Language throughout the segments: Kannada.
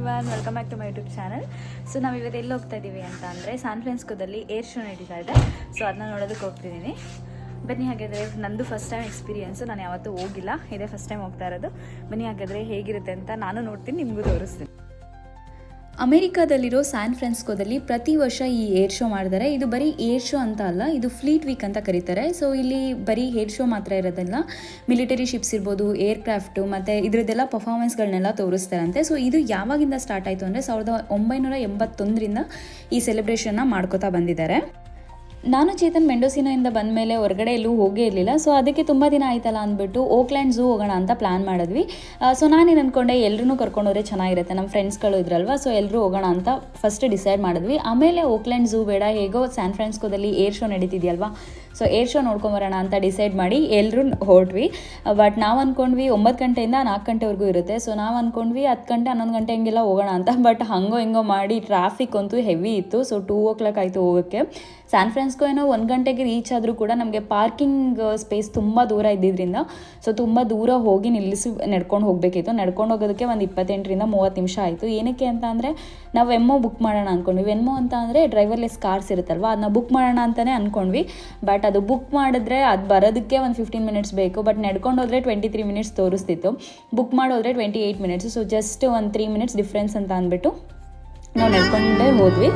Everyone, welcome back to my YouTube channel. So ನಾವು ಇವತ್ತು ಎಲ್ಲಿ ಹೋಗ್ತಾ ಇದ್ದೀವಿ ಅಂತ ಅಂದರೆ ಸ್ಯಾನ್ ಫ್ರಾನ್ಸಿಸ್ಕೋದಲ್ಲಿ ಏರ್ ಶೋ ನಡೀತಾ ಇದೆ. ಸೊ ಅದನ್ನ ನೋಡೋದಕ್ಕೆ ಹೋಗ್ತಿದ್ದೀನಿ. ಬನ್ನಿ, ಹಾಗಾದರೆ ನಂದು ಫಸ್ಟ್ ಟೈಮ್ ಎಕ್ಸ್ಪೀರಿಯೆನ್ಸು. ನಾನು ಯಾವತ್ತೂ ಹೋಗಿಲ್ಲ, ಇದೇ ಫಸ್ಟ್ ಟೈಮ್ ಹೋಗ್ತಾ ಇರೋದು. ಬನ್ನಿ, ಹಾಗಾದರೆ ಹೇಗಿರುತ್ತೆ ಅಂತ ನಾನು ನೋಡ್ತೀನಿ, ನಿಮಗೂ ತೋರಿಸ್ತೀನಿ. ಅಮೆರಿಕಾದಲ್ಲಿರೋ ಸ್ಯಾನ್ ಫ್ರಾನ್ಸಿಸ್ಕೋದಲ್ಲಿ ಪ್ರತಿ ವರ್ಷ ಈ ಏರ್ ಶೋ ಮಾಡಿದ್ದಾರೆ. ಇದು ಬರೀ ಏರ್ ಶೋ ಅಂತ ಅಲ್ಲ, ಇದು ಫ್ಲೀಟ್ ವೀಕ್ ಅಂತ ಕರೀತಾರೆ. ಸೊ ಇಲ್ಲಿ ಬರೀ ಏರ್ ಶೋ ಮಾತ್ರ ಇರೋದಿಲ್ಲ, ಮಿಲಿಟರಿ ಶಿಪ್ಸ್ ಇರ್ಬೋದು, ಏರ್ ಕ್ರಾಫ್ಟು ಮತ್ತು ಇದರದ್ದೆಲ್ಲ ಪರ್ಫಾರ್ಮೆನ್ಸ್ಗಳನ್ನೆಲ್ಲ ತೋರಿಸ್ತಾರಂತೆ. ಸೊ ಇದು ಯಾವಾಗಿಂದ ಸ್ಟಾರ್ಟ್ ಆಯಿತು ಅಂದರೆ 1981ರಿಂದ ಈ ಸೆಲೆಬ್ರೇಷನ್ನ ಮಾಡ್ಕೋತಾ ಬಂದಿದ್ದಾರೆ. ನಾನು ಚೇತನ್ ಮೆಂಡೋಸಿನೋಯಿಂದ ಬಂದ ಮೇಲೆ ಹೊರಗಡೆ ಎಲ್ಲೂ ಹೋಗೇ ಇರಲಿಲ್ಲ. ಸೊ ಅದಕ್ಕೆ ತುಂಬ ದಿನ ಆಯ್ತಲ್ಲ ಅಂದ್ಬಿಟ್ಟು ಓಕ್ಲ್ಯಾಂಡ್ ಝೂ ಹೋಗೋಣ ಅಂತ ಪ್ಲ್ಯಾನ್ ಮಾಡಿದ್ವಿ. ಸೊ ನಾನೇನು ಅಂದ್ಕೊಂಡೆ, ಎಲ್ಲರೂ ಕರ್ಕೊಂಡೋದ್ರೆ ಚೆನ್ನಾಗಿರುತ್ತೆ, ನಮ್ಮ ಫ್ರೆಂಡ್ಸ್ಗಳು ಇದ್ರಲ್ವ, ಸೊ ಎಲ್ಲರೂ ಹೋಗೋಣ ಅಂತ ಫಸ್ಟ್ ಡಿಸೈಡ್ ಮಾಡಿದ್ವಿ. ಆಮೇಲೆ ಓಕ್ಲ್ಯಾಂಡ್ ಝೂ ಬೇಡ, ಹೇಗೋ ಸ್ಯಾನ್ ಫ್ರಾನ್ಸಿಸ್ಕೋದಲ್ಲಿ ಏರ್ ಶೋ ನಡೀತಿದೆಯಲ್ವಾ, ಸೊ ಏರ್ ಶೋ ನೋಡ್ಕೊಂಬರೋಣ ಅಂತ ಡಿಸೈಡ್ ಮಾಡಿ ಎಲ್ಲರೂ ಹೊರಟ್ವಿ. ಬಟ್ ನಾವು ಅಂದ್ಕೊಂಡ್ವಿ 9 ಗಂಟೆಯಿಂದ 4 ಗಂಟೆವರೆಗೂ ಇರುತ್ತೆ. ಸೊ ನಾವು ಅಂದ್ಕೊಂಡ್ವಿ 10 ಗಂಟೆ 11 ಗಂಟೆ ಹಂಗೆಲ್ಲ ಹೋಗೋಣ ಅಂತ. ಬಟ್ ಹಿಂಗೋ ಮಾಡಿ ಟ್ರಾಫಿಕ್ ಅಂತೂ ಹೆವಿ ಇತ್ತು. ಸೊ 2 o'clock ಆಯಿತು ಹೋಗೋಕ್ಕೆ. ಸ್ಯಾನ್ ಫ್ರಾನ್ಸಿಸ್ಕೋ ಏನೋ 1 ಗಂಟೆಗೆ ರೀಚ್ ಆದರೂ ಕೂಡ ನಮಗೆ ಪಾರ್ಕಿಂಗ್ ಸ್ಪೇಸ್ ತುಂಬ ದೂರ ಇದ್ದಿದ್ದರಿಂದ ಸೊ ತುಂಬ ದೂರ ಹೋಗಿ ನಿಲ್ಲಿಸಿ ನಡ್ಕೊಂಡು ಹೋಗಬೇಕಿತ್ತು. ನಡ್ಕೊಂಡು ಹೋಗೋದಕ್ಕೆ ಒಂದು 28ರಿಂದ 30 ನಿಮಿಷ ಆಯಿತು. ಏನಕ್ಕೆ ಅಂತ ಅಂದರೆ ನಾವು ವೆಮ್ಮೋ ಬುಕ್ ಮಾಡೋಣ ಅಂದ್ಕೊಂಡ್ವಿ. ವೆಮ್ಮೋ ಅಂತ ಅಂದರೆ ಡ್ರೈವರ್ಲೆಸ್ ಕಾರ್ಸ್ ಇರುತ್ತಲ್ವ, ಅದನ್ನ ಬುಕ್ ಮಾಡೋಣ ಅಂತಲೇ ಅಂದ್ಕೊಂಡ್ವಿ. ಬಟ್ ಅದು ಬುಕ್ ಮಾಡಿದ್ರೆ ಅದು ಬರೋದಕ್ಕೆ ಒಂದು 15 ಮಿನಿಟ್ಸ್ ಬೇಕು. ಬಟ್ ನಡ್ಕೊಂಡು ಹೋದರೆ 23 ಮಿನಿಟ್ಸ್ ತೋರಿಸ್ತಿತ್ತು, ಬುಕ್ ಮಾಡೋದ್ರೆ 28 ಮಿನಿಟ್ಸ್. ಸೊ ಜಸ್ಟ್ ಒಂದು 3 ಮಿನಿಟ್ಸ್ ಡಿಫ್ರೆನ್ಸ್ ಅಂತ ಅಂದ್ಬಿಟ್ಟು ನಾವು ನಡ್ಕೊಂಡೇ ಹೋದ್ವಿ.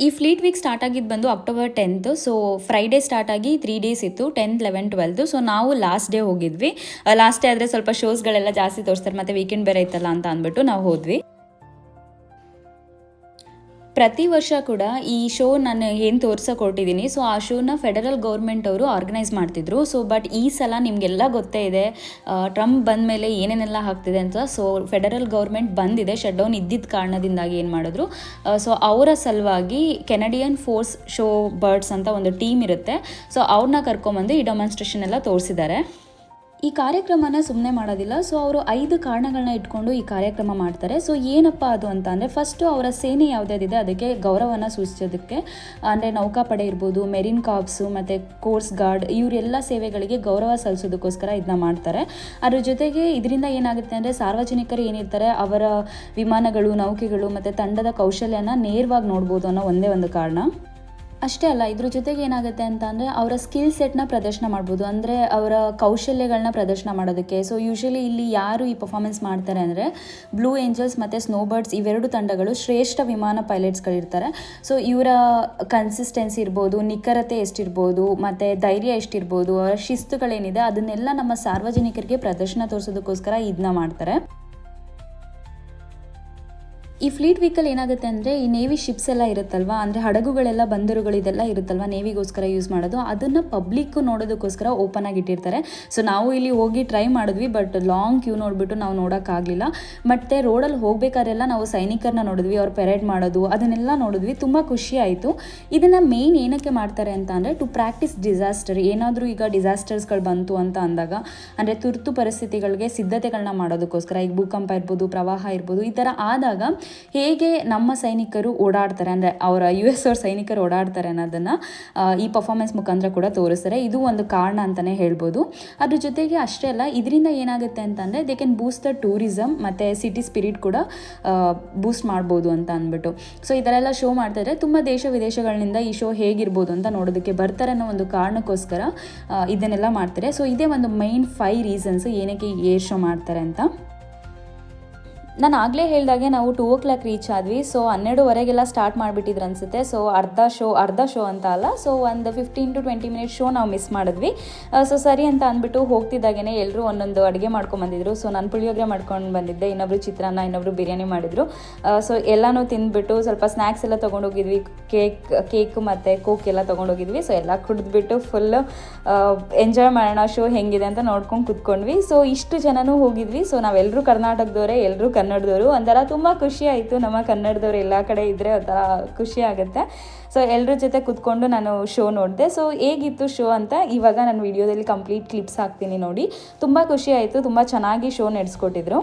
ಈ ಫ್ಲೀಟ್ ವೀಕ್ ಸ್ಟಾರ್ಟ್ ಆಗಿದ್ದು ಬಂದು October 10th. So Friday start ಆಗಿ 3 days ಇತ್ತು, 10th, 11th, 12th. ಸೊ ನಾವು ಲಾಸ್ಟ್ ಡೇ ಹೋಗಿದ್ವಿ. ಲಾಸ್ಟ್ ಡೇ ಆದರೆ ಸ್ವಲ್ಪ ಶೋಸ್ಗಳೆಲ್ಲ ಜಾಸ್ತಿ ತೋರಿಸ್ತಾರೆ, ಮತ್ತು ವೀಕೆಂಡ್ ಬೇರೆ ಇತ್ತಲ್ಲ ಅಂತ ಅಂದ್ಬಿಟ್ಟು ನಾವು ಹೋದ್ವಿ. ಪ್ರತಿ ವರ್ಷ ಕೂಡ ಈ ಶೋ ನಾನು ಏನು ತೋರ್ಸೋಕೆ ಹೊರಟಿದ್ದೀನಿ, ಸೊ ಆ ಶೋನ ಫೆಡರಲ್ ಗೌರ್ಮೆಂಟ್ ಅವರು ಆರ್ಗನೈಸ್ ಮಾಡ್ತಿದ್ರು. ಸೊ ಬಟ್ ಈ ಸಲ ನಿಮಗೆಲ್ಲ ಗೊತ್ತೇ ಇದೆ, ಟ್ರಂಪ್ ಬಂದ ಮೇಲೆ ಏನೇನೆಲ್ಲ ಆಗ್ತಿದೆ ಅಂತ. ಸೊ ಫೆಡರಲ್ ಗೌರ್ಮೆಂಟ್ ಬಂದಿದೆ, ಶಟ್ ಡೌನ್ ಇದ್ದಿದ್ದ ಕಾರಣದಿಂದಾಗಿ ಏನು ಮಾಡಿದ್ರು, ಸೊ ಅವರ ಸಲುವಾಗಿ ಕೆನಡಿಯನ್ ಫೋರ್ಸ್ ಶೋ ಬರ್ಡ್ಸ್ ಅಂತ ಒಂದು ಟೀಮ್ ಇರುತ್ತೆ. ಸೊ ಅವ್ರನ್ನ ಕರ್ಕೊಂಬಂದು ಈ ಡೆಮಾನ್ಸ್ಟ್ರೇಷನ್ ಎಲ್ಲ ತೋರಿಸಿದ್ದಾರೆ. ಈ ಕಾರ್ಯಕ್ರಮನ ಸುಮ್ಮನೆ ಮಾಡೋದಿಲ್ಲ. ಸೊ ಅವರು 5 ಕಾರಣಗಳನ್ನ ಇಟ್ಕೊಂಡು ಈ ಕಾರ್ಯಕ್ರಮ ಮಾಡ್ತಾರೆ. ಸೊ ಏನಪ್ಪ ಅದು ಅಂತ ಅಂದರೆ, ಫಸ್ಟು ಅವರ ಸೇನೆ ಯಾವುದ್ಯಾವುದಿದೆ ಅದಕ್ಕೆ ಗೌರವನ ಸೂಚಿಸೋದಕ್ಕೆ, ಅಂದರೆ ನೌಕಾಪಡೆ ಇರ್ಬೋದು, ಮೆರಿನ್ ಕಾರ್ಪ್ಸು ಮತ್ತು ಕೋಸ್ಟ್ ಗಾರ್ಡ್, ಇವರೆಲ್ಲ ಸೇವೆಗಳಿಗೆ ಗೌರವ ಸಲ್ಲಿಸೋದಕ್ಕೋಸ್ಕರ ಇದನ್ನ ಮಾಡ್ತಾರೆ. ಅದ್ರ ಜೊತೆಗೆ ಇದರಿಂದ ಏನಾಗುತ್ತೆ ಅಂದರೆ, ಸಾರ್ವಜನಿಕರು ಏನಿರ್ತಾರೆ ಅವರ ವಿಮಾನಗಳು, ನೌಕೆಗಳು ಮತ್ತು ತಂಡದ ಕೌಶಲ್ಯನ ನೇರವಾಗಿ ನೋಡ್ಬೋದು ಅನ್ನೋ ಒಂದೇ ಒಂದು ಕಾರಣ. ಅಷ್ಟೇ ಅಲ್ಲ, ಇದ್ರ ಜೊತೆಗೆ ಏನಾಗುತ್ತೆ ಅಂತ ಅಂದರೆ ಅವರ ಸ್ಕಿಲ್ ಸೆಟ್ನ ಪ್ರದರ್ಶನ ಮಾಡ್ಬೋದು, ಅಂದರೆ ಅವರ ಕೌಶಲ್ಯಗಳನ್ನ ಪ್ರದರ್ಶನ ಮಾಡೋದಕ್ಕೆ. ಸೊ ಯೂಶ್ವಲಿ ಇಲ್ಲಿ ಯಾರು ಈ ಪರ್ಫಾರ್ಮೆನ್ಸ್ ಮಾಡ್ತಾರೆ ಅಂದರೆ ಬ್ಲೂ ಏಂಜಲ್ಸ್ ಮತ್ತು ಸ್ನೋಬರ್ಡ್ಸ್, ಇವೆರಡು ತಂಡಗಳು ಶ್ರೇಷ್ಠ ವಿಮಾನ ಪೈಲಟ್ಸ್ಗಳಿರ್ತಾರೆ. ಸೊ ಇವರ ಕನ್ಸಿಸ್ಟೆನ್ಸಿ ಇರ್ಬೋದು, ನಿಖರತೆ ಎಷ್ಟಿರ್ಬೋದು, ಮತ್ತು ಧೈರ್ಯ ಎಷ್ಟಿರ್ಬೋದು, ಅವರ ಶಿಸ್ತುಗಳೇನಿದೆ ಅದನ್ನೆಲ್ಲ ನಮ್ಮ ಸಾರ್ವಜನಿಕರಿಗೆ ಪ್ರದರ್ಶನ ತೋರಿಸೋದಕ್ಕೋಸ್ಕರ ಇದನ್ನ ಮಾಡ್ತಾರೆ. ಈ ಫ್ಲೀಟ್ ವೀಕಲ್ಲಿ ಏನಾಗುತ್ತೆ ಅಂದರೆ, ಈ ನೇವಿ ಶಿಪ್ಸ್ ಎಲ್ಲ ಇರುತ್ತಲ್ವ, ಅಂದರೆ ಹಡಗುಗಳೆಲ್ಲ, ಬಂದರುಗಳು ಇದೆಲ್ಲ ಇರುತ್ತಲ್ವ, ನೇವಿಗೋಸ್ಕರ ಯೂಸ್ ಮಾಡೋದು, ಅದನ್ನು ಪಬ್ಲಿಕ್ಕು ನೋಡೋದಕ್ಕೋಸ್ಕರ ಓಪನ್ ಆಗಿಟ್ಟಿರ್ತಾರೆ. ಸೊ ನಾವು ಇಲ್ಲಿ ಹೋಗಿ ಟ್ರೈ ಮಾಡಿದ್ವಿ, ಬಟ್ ಲಾಂಗ್ ಕ್ಯೂ ನೋಡಿಬಿಟ್ಟು ನಾವು ನೋಡೋಕ್ಕಾಗಲಿಲ್ಲ. ಮತ್ತು ರೋಡಲ್ಲಿ ಹೋಗ್ಬೇಕಾದ್ರೆಲ್ಲ ನಾವು ಸೈನಿಕರನ್ನ ನೋಡಿದ್ವಿ, ಅವ್ರು ಪೆರೇಡ್ ಮಾಡೋದು ಅದನ್ನೆಲ್ಲ ನೋಡಿದ್ವಿ, ತುಂಬ ಖುಷಿ ಆಯಿತು. ಇದನ್ನು ಮೇಯ್ನ್ ಏನಕ್ಕೆ ಮಾಡ್ತಾರೆ ಅಂತ ಅಂದರೆ, ಟು ಪ್ರಾಕ್ಟೀಸ್ ಡಿಸಾಸ್ಟರ್. ಏನಾದರೂ ಈಗ ಡಿಸಾಸ್ಟರ್ಸ್ಗಳು ಬಂತು ಅಂತ ಅಂದಾಗ, ಅಂದರೆ ತುರ್ತು ಪರಿಸ್ಥಿತಿಗಳಿಗೆ ಸಿದ್ಧತೆಗಳನ್ನ ಮಾಡೋದಕ್ಕೋಸ್ಕರ, ಈಗ ಭೂಕಂಪ ಇರ್ಬೋದು, ಪ್ರವಾಹ ಇರ್ಬೋದು, ಈ ಥರ ಆದಾಗ ಹೇಗೆ ನಮ್ಮ ಸೈನಿಕರು ಓಡಾಡ್ತಾರೆ, ಅಂದರೆ ಅವರ US ಅವ್ರ ಸೈನಿಕರು ಓಡಾಡ್ತಾರೆ ಅನ್ನೋದನ್ನು ಈ ಪರ್ಫಾರ್ಮೆನ್ಸ್ ಮುಖಾಂತರ ಕೂಡ ತೋರಿಸ್ತಾರೆ. ಇದು ಒಂದು ಕಾರಣ ಅಂತಲೇ ಹೇಳ್ಬೋದು. ಅದ್ರ ಜೊತೆಗೆ ಅಷ್ಟೇ ಅಲ್ಲ, ಇದರಿಂದ ಏನಾಗುತ್ತೆ ಅಂತಂದರೆ they can Boost the tourism ಮತ್ತು ಸಿಟಿ ಸ್ಪಿರಿಟ್ ಕೂಡ ಬೂಸ್ಟ್ ಮಾಡ್ಬೋದು ಅಂತ ಅಂದ್ಬಿಟ್ಟು. ಸೊ ಈ ಥರ ಎಲ್ಲ ಶೋ ಮಾಡ್ತಾಯಿದ್ರೆ ತುಂಬ ದೇಶ ವಿದೇಶಗಳಿಂದ ಈ ಶೋ ಹೇಗಿರ್ಬೋದು ಅಂತ ನೋಡೋದಕ್ಕೆ ಬರ್ತಾರೆ ಅನ್ನೋ ಒಂದು ಕಾರಣಕ್ಕೋಸ್ಕರ ಇದನ್ನೆಲ್ಲ ಮಾಡ್ತಾರೆ. ಸೊ ಇದೇ ಒಂದು ಮೈನ್ 5 ರೀಸನ್ಸ್ ಏನಕ್ಕೆ ಈ ಏರ್ ಶೋ ಮಾಡ್ತಾರೆ ಅಂತ. ನಾನು ಆಗಲೇ ಹೇಳಿದಾಗೆ ನಾವು 2 o'clock ರೀಚ್ ಆದ್ವಿ. ಸೊ 12:15 ಸ್ಟಾರ್ಟ್ ಮಾಡಿಬಿಟ್ಟಿದ್ರು ಅನಿಸುತ್ತೆ. ಸೊ ಅರ್ಧ ಶೋ ಅಂತ ಅಲ್ಲ, ಸೊ ಒಂದು 15 to 20 ಮಿನಿಟ್ಸ್ ಶೋ ನಾವು ಮಿಸ್ ಮಾಡಿದ್ವಿ. ಸೊ ಸರಿ ಅಂತ ಅಂದ್ಬಿಟ್ಟು ಹೋಗ್ತಿದ್ದಾಗೇ ಎಲ್ಲರೂ ಒಂದೊಂದು ಅಡುಗೆ ಮಾಡ್ಕೊಂಬಂದಿದ್ರು. ಸೊ ನಾನು ಪುಳಿಯೋಗರೆ ಮಾಡ್ಕೊಂಡು ಬಂದಿದ್ದೆ, ಇನ್ನೊಬ್ರು ಚಿತ್ರಾನ್ನ, ಇನ್ನೊಬ್ರು ಬಿರಿಯಾನಿ ಮಾಡಿದರು. ಸೊ ಎಲ್ಲನೂ ತಿಂದ್ಬಿಟ್ಟು ಸ್ವಲ್ಪ ಸ್ನ್ಯಾಕ್ಸ್ ಎಲ್ಲ ತೊಗೊಂಡೋಗಿದ್ವಿ, ಕೇಕ್ ಮತ್ತು ಕೋಕ್ ಎಲ್ಲ ತೊಗೊಂಡೋಗಿದ್ವಿ. ಸೊ ಎಲ್ಲ ಕುಡಿದ್ಬಿಟ್ಟು ಫುಲ್ಲು ಎಂಜಾಯ್ ಮಾಡೋಣ, ಶೋ ಹೆಂಗಿದೆ ಅಂತ ನೋಡ್ಕೊಂಡು ಕುತ್ಕೊಂಡ್ವಿ. ಸೊ ಇಷ್ಟು ಜನನೂ ಹೋಗಿದ್ವಿ. ಸೊ ನಾವೆಲ್ಲರೂ ಕರ್ನಾಟಕದವರೇ, ಎಲ್ಲರೂ ಕನ್ನಡದವರು. ಒಂಥರ ತುಂಬ ಖುಷಿ ಆಯಿತು, ನಮ್ಮ ಕನ್ನಡದವರು ಎಲ್ಲ ಕಡೆ ಇದ್ದರೆ ಒಂಥರ ಖುಷಿ ಆಗುತ್ತೆ. ಸೊ ಎಲ್ಲರ ಜೊತೆ ಕೂತ್ಕೊಂಡು ನಾನು ಶೋ ನೋಡಿದೆ. ಸೊ ಹೇಗಿತ್ತು ಶೋ ಅಂತ ಇವಾಗ ನಾನು ವಿಡಿಯೋದಲ್ಲಿ ಕಂಪ್ಲೀಟ್ ಕ್ಲಿಪ್ಸ್ ಹಾಕ್ತೀನಿ ನೋಡಿ. ತುಂಬ ಖುಷಿ ಆಯಿತು, ತುಂಬ ಚೆನ್ನಾಗಿ ಶೋ ನಡೆಸ್ಕೊಟ್ಟಿದ್ರು.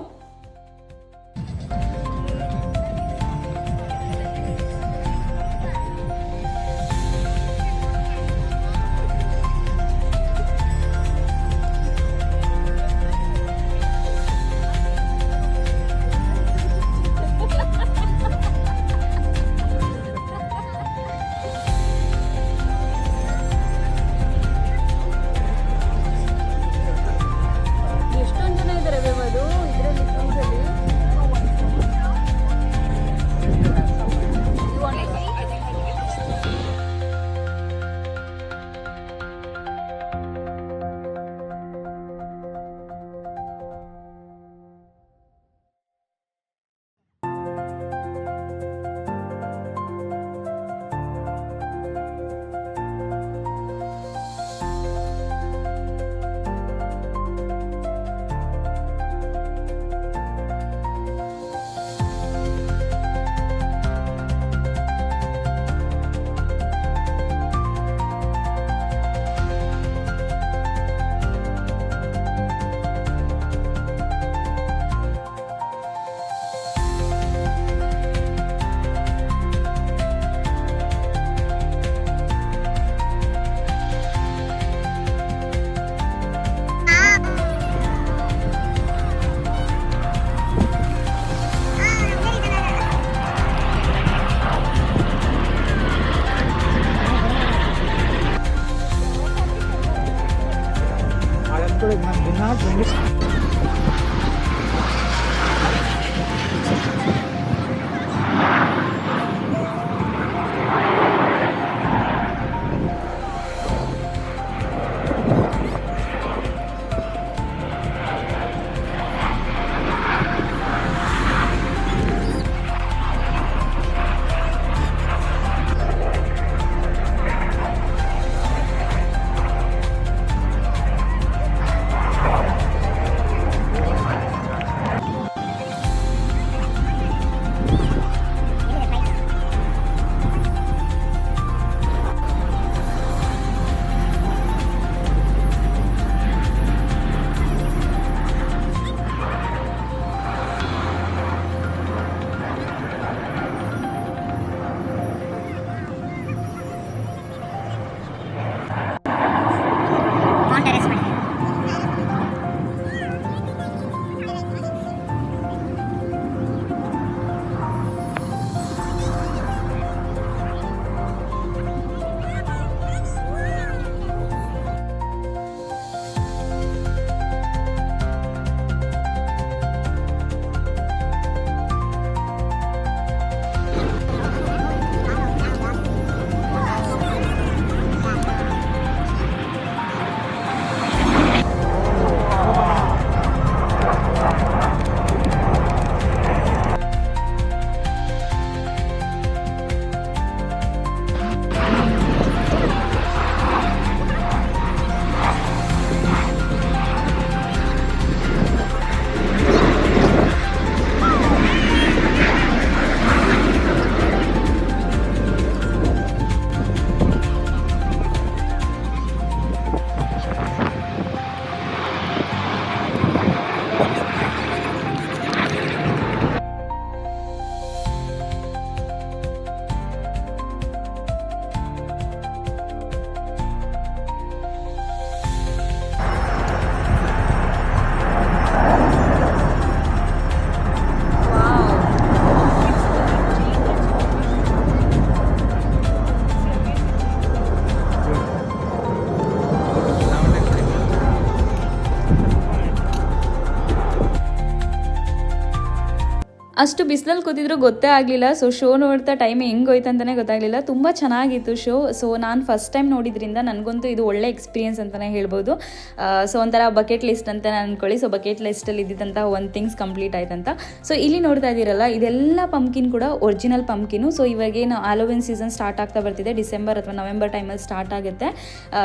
ಅಷ್ಟು ಬಿಸಿಲಲ್ಲಿ ಕೂತಿದ್ರು ಗೊತ್ತೇ ಆಗಲಿಲ್ಲ. ಸೊ ಶೋ ನೋಡ್ತಾ ಟೈಮ್ ಹೆಂಗೆ ಹೋಯ್ತು ಅಂತಲೇ ಗೊತ್ತಾಗಲಿಲ್ಲ. ತುಂಬ ಚೆನ್ನಾಗಿತ್ತು ಶೋ. ಸೊ ನಾನು ಫಸ್ಟ್ ಟೈಮ್ ನೋಡಿದ್ರಿಂದ ನನಗಂತೂ ಇದು ಒಳ್ಳೆ ಎಕ್ಸ್ಪೀರಿಯನ್ಸ್ ಅಂತಲೇ ಹೇಳ್ಬೋದು. ಸೊ ಒಂಥರ ಬಕೆಟ್ ಲಿಸ್ಟ್ ಅಂತ ಅಂದ್ಕೊಳ್ಳಿ. ಸೊ ಬಕೆಟ್ ಲಿಸ್ಟಲ್ಲಿ ಇದ್ದಿದ್ದಂಥ ಒಂದು ಥಿಂಗ್ಸ್ ಕಂಪ್ಲೀಟ್ ಆಯ್ತಂತ. ಸೊ ಇಲ್ಲಿ ನೋಡ್ತಾ ಇದ್ದೀರಲ್ಲ, ಇದೆಲ್ಲ ಪಂಪ್ಕಿನ್ ಕೂಡ ಒರಿಜಿನಲ್ ಪಂಪ್ಕಿನು. ಸೊ ಇವಾಗೇನು ಹ್ಯಾಲೋವಿನ್ ಸೀಸನ್ ಸ್ಟಾರ್ಟ್ ಆಗ್ತಾ ಬರ್ತಿದೆ, ಡಿಸೆಂಬರ್ ಅಥವಾ ನವೆಂಬರ್ ಟೈಮಲ್ಲಿ ಸ್ಟಾರ್ಟ್ ಆಗುತ್ತೆ.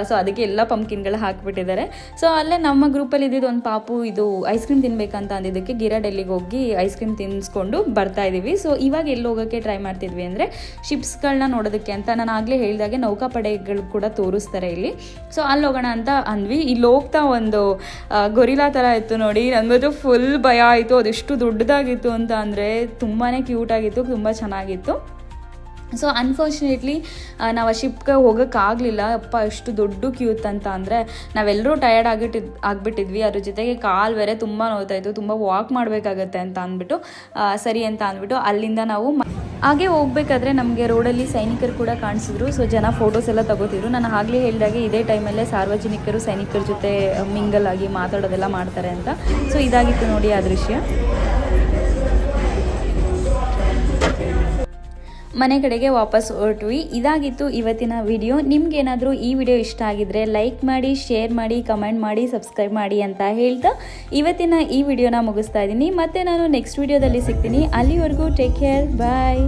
ಸೊ ಅದಕ್ಕೆ ಎಲ್ಲ ಪಂಪ್ಕಿನ್ಗಳು ಹಾಕಿಬಿಟ್ಟಿದ್ದಾರೆ. ಸೊ ಅಲ್ಲೇ ನಮ್ಮ ಗ್ರೂಪಲ್ಲಿ ಇದ್ದಿದ್ದು ಒಂದು ಪಾಪು ಇದು ಐಸ್ ಕ್ರೀಮ್ ತಿನ್ಬೇಕಂತ ಅಂದಿದ್ದಕ್ಕೆ ಗಿರಾ ಡೆಲ್ಲಿಗೆ ಹೋಗಿ ಐಸ್ ಕ್ರೀಮ್ ತಿನ್ನಿಸ್ಕೊಂಡು ಬರ್ತಾ ಇದೀವಿ. ಸೊ ಇವಾಗ ಎಲ್ಲಿ ಹೋಗೋಕ್ಕೆ ಟ್ರೈ ಮಾಡ್ತಿದ್ವಿ ಅಂದರೆ ಶಿಪ್ಸ್ಗಳನ್ನ ನೋಡೋದಕ್ಕೆ ಅಂತ. ನಾನು ಆಗಲೇ ಹೇಳಿದಾಗೆ ನೌಕಾಪಡೆಗಳು ಕೂಡ ತೋರಿಸ್ತಾರೆ ಇಲ್ಲಿ. ಸೊ ಅಲ್ಲಿ ಹೋಗೋಣ ಅಂತ ಅಂದ್ವಿ. ಇಲ್ಲಿ ಹೋಗ್ತಾ ಒಂದು ಗೊರಿಲಾ ಥರ ಇತ್ತು ನೋಡಿ, ನನಗದು ಫುಲ್ ಭಯ ಆಯಿತು. ಅದೆಷ್ಟು ದೊಡ್ಡದಾಗಿತ್ತು ಅಂತ ಅಂದರೆ ತುಂಬಾ ಕ್ಯೂಟ್ ಆಗಿತ್ತು, ತುಂಬ ಚೆನ್ನಾಗಿತ್ತು. ಸೊ ಅನ್ಫಾರ್ಚುನೇಟ್ಲಿ ನಾವು ಆ ಶಿಪ್ಗೆ ಹೋಗೋಕ್ಕಾಗಲಿಲ್ಲ. ಅಪ್ಪ ಎಷ್ಟು ದೊಡ್ಡ ಕ್ಯೂತ್ ಅಂತ ಅಂದರೆ ನಾವೆಲ್ಲರೂ ಟಯರ್ಡ್ ಆಗಿಬಿಟ್ಟಿದ್ವಿ. ಅದ್ರ ಜೊತೆಗೆ ಕಾಲು ಬೇರೆ ತುಂಬ ನೋವ್ತಾಯಿತ್ತು, ತುಂಬ ವಾಕ್ ಮಾಡಬೇಕಾಗತ್ತೆ ಅಂತ ಅಂದ್ಬಿಟ್ಟು ಸರಿ ಅಂತ ಅಂದ್ಬಿಟ್ಟು ಅಲ್ಲಿಂದ ನಾವು ಹಾಗೆ ಹೋಗ್ಬೇಕಾದ್ರೆ ನಮಗೆ ರೋಡಲ್ಲಿ ಸೈನಿಕರು ಕೂಡ ಕಾಣಿಸಿದ್ರು. ಸೊ ಜನ ಫೋಟೋಸ್ ಎಲ್ಲ ತಗೋತಿದ್ರು. ನಾನು ಆಗಲೇ ಹೇಳಿದಾಗೆ ಇದೇ ಟೈಮಲ್ಲೇ ಸಾರ್ವಜನಿಕರು ಸೈನಿಕರ ಜೊತೆ ಮಿಂಗಲ್ ಆಗಿ ಮಾತಾಡೋದೆಲ್ಲ ಮಾಡ್ತಾರೆ ಅಂತ. ಸೊ ಇದಾಗಿತ್ತು ನೋಡಿ ಆ ದೃಶ್ಯ. ಮನೆ ಕಡೆಗೆ ವಾಪಸ್ ಹೊರಟ್ವಿ. ಇದಾಗಿತ್ತು ಇವತ್ತಿನ ವಿಡಿಯೋ. ನಿಮ್ಗೇನಾದರೂ ಈ ವಿಡಿಯೋ ಇಷ್ಟ ಆಗಿದ್ರೆ ಲೈಕ್ ಮಾಡಿ, ಶೇರ್ ಮಾಡಿ, ಕಮೆಂಟ್ ಮಾಡಿ, ಸಬ್ಸ್ಕ್ರೈಬ್ ಮಾಡಿ ಅಂತ ಹೇಳ್ತಾ ಇವತ್ತಿನ ಈ ವಿಡಿಯೋನ ಮುಗಿಸ್ತಾ ಇದ್ದೀನಿ. ಮತ್ತೆ ನಾನು ನೆಕ್ಸ್ಟ್ ವಿಡಿಯೋದಲ್ಲಿ ಸಿಗ್ತೀನಿ. ಅಲ್ಲಿವರೆಗೂ ಟೇಕ್ ಕೇರ್, ಬಾಯ್.